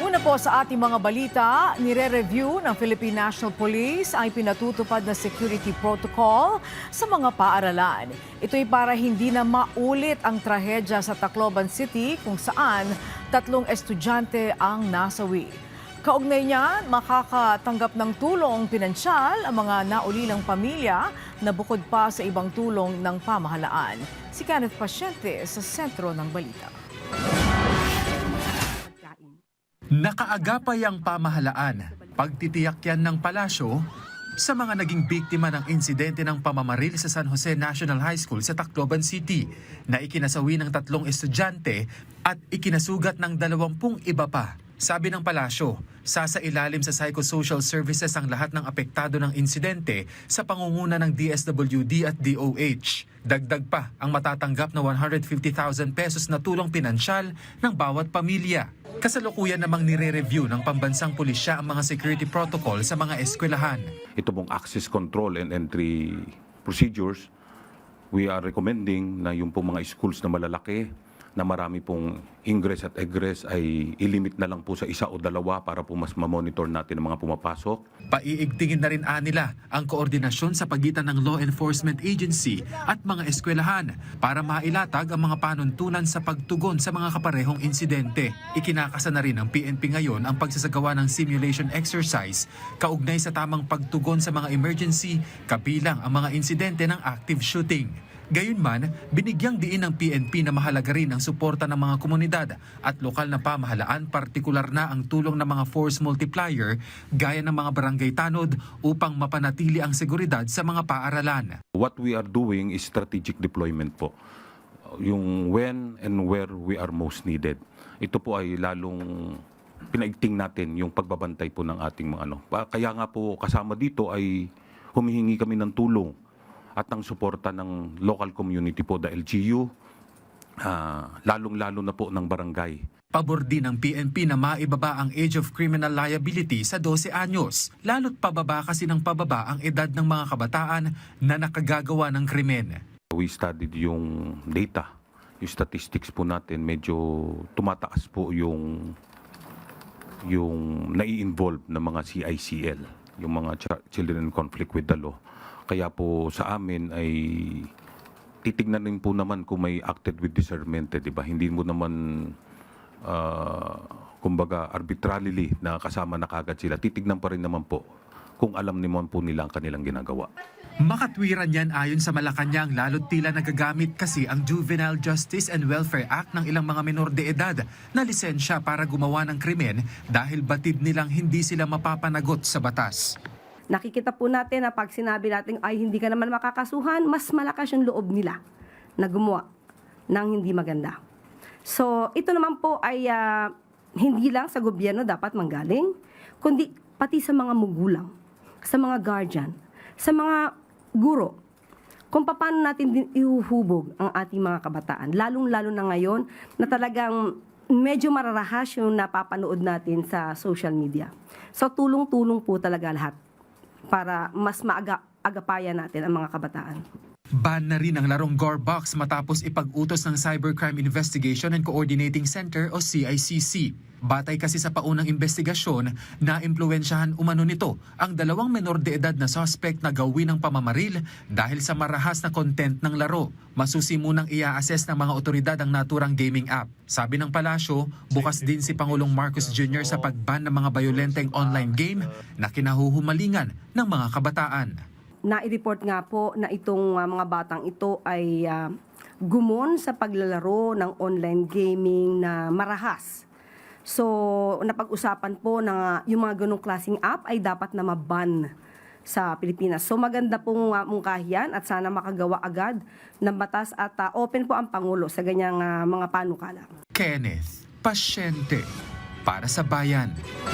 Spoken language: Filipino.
Una po sa ating mga balita, nire-review ng Philippine National Police ang pinatutupad na security protocol sa mga paaralan. Ito'y para hindi na maulit ang trahedya sa Tacloban City kung saan 3 estudyante ang nasawi. Kaugnay niyan, makakatanggap ng tulong pinansyal ang mga naulilang pamilya na bukod pa sa ibang tulong ng pamahalaan. Si Kenneth Pasyente sa sentro ng balita. Nakaagapay ang pamahalaan, pagtitiyak yan ng palasyo sa mga naging biktima ng insidente ng pamamaril sa San Jose National High School sa Tacloban City na ikinasawi ng 3 estudyante at ikinasugat ng 20 iba pa. Sabi ng palasyo, sasailalim sa psychosocial services ang lahat ng apektado ng insidente sa pangunguna ng DSWD at DOH. Dagdag pa ang matatanggap na 150,000 pesos na tulong pinansyal ng bawat pamilya. Kasalukuyan namang nire-review ng pambansang pulisya ang mga security protocol sa mga eskwelahan. Ito pong access control and entry procedures, we are recommending na yung pong mga schools na malalaki, na marami pong ingress at egress ay ilimit na lang po sa 1 o 2 para po mas ma-monitor natin ang mga pumapasok. Paiigtingin na rin nila ang koordinasyon sa pagitan ng law enforcement agency at mga eskwelahan para mailatag ang mga panuntunan sa pagtugon sa mga kaparehong insidente. Ikinakasa na rin ng PNP ngayon ang pagsasagawa ng simulation exercise kaugnay sa tamang pagtugon sa mga emergency kabilang ang mga insidente ng active shooting. Gayunman, binigyang diin ng PNP na mahalaga rin ang suporta ng mga komunidad at lokal na pamahalaan, partikular na ang tulong ng mga force multiplier gaya ng mga barangay tanod upang mapanatili ang seguridad sa mga paaralan. What we are doing is strategic deployment po. Yung when and where we are most needed. Ito po ay lalong pinaigting natin yung pagbabantay po ng ating mga ano. Kaya nga po kasama dito ay humihingi kami ng tulong at ang suporta ng local community po, the LGU, lalong-lalo na po ng barangay. Pabor din ng PNP na maibaba ang age of criminal liability sa 12 anyos. Lalo't pababa kasi ng pababa ang edad ng mga kabataan na nakagagawa ng krimen. We studied yung data, yung statistics po natin, medyo tumataas po yung nai-involve na mga CICL, yung mga children in conflict with the law. Kaya po sa amin ay titignan rin po naman kung may acted with discernment, di ba? Hindi mo naman kumbaga arbitrarily na kasama na kagad sila. Titignan pa rin naman po kung alam naman po nila ang kanilang ginagawa. Makatwiran yan ayon sa Malacanang, lalo't tila nagagamit kasi ang Juvenile Justice and Welfare Act ng ilang mga menor de edad na lisensya para gumawa ng krimen dahil batid nilang hindi sila mapapanagot sa batas. Nakikita po natin na pag sinabi natin ay hindi ka naman makakasuhan, mas malakas yung loob nila na gumawa ng hindi maganda. So ito naman po ay hindi lang sa gobyerno dapat manggaling, kundi pati sa mga magulang, sa mga guardian, sa mga guro. Kung paano natin din ihuhubog ang ating mga kabataan, lalong-lalo na ngayon na talagang medyo mararahas yung napapanood natin sa social media. So tulong-tulong po talaga lahat para mas maagapayan natin ang mga kabataan. Ban na rin ang larong Gore Box matapos ipag-utos ng Cybercrime Investigation and Coordinating Center o CICC. Batay kasi sa paunang investigasyon na impluwensyahan umano nito ang 2 menor de edad na suspect na gawin ng pamamaril dahil sa marahas na content ng laro. Masusi munang i-assess ng mga otoridad ang naturang gaming app. Sabi ng palasyo, bukas din si Pangulong Marcos Jr. sa pagban ng mga bayolenteng online game na kinahuhumalingan ng mga kabataan. Na-report nga po na itong mga batang ito ay gumon sa paglalaro ng online gaming na marahas. So, napag-usapan po na yung mga ganong klaseng app ay dapat na maban sa Pilipinas. So, maganda pong mungkahiyan at sana makagawa agad ng batas at open po ang Pangulo sa ganyang mga panukala. Kenneth Pasyente para sa Bayan.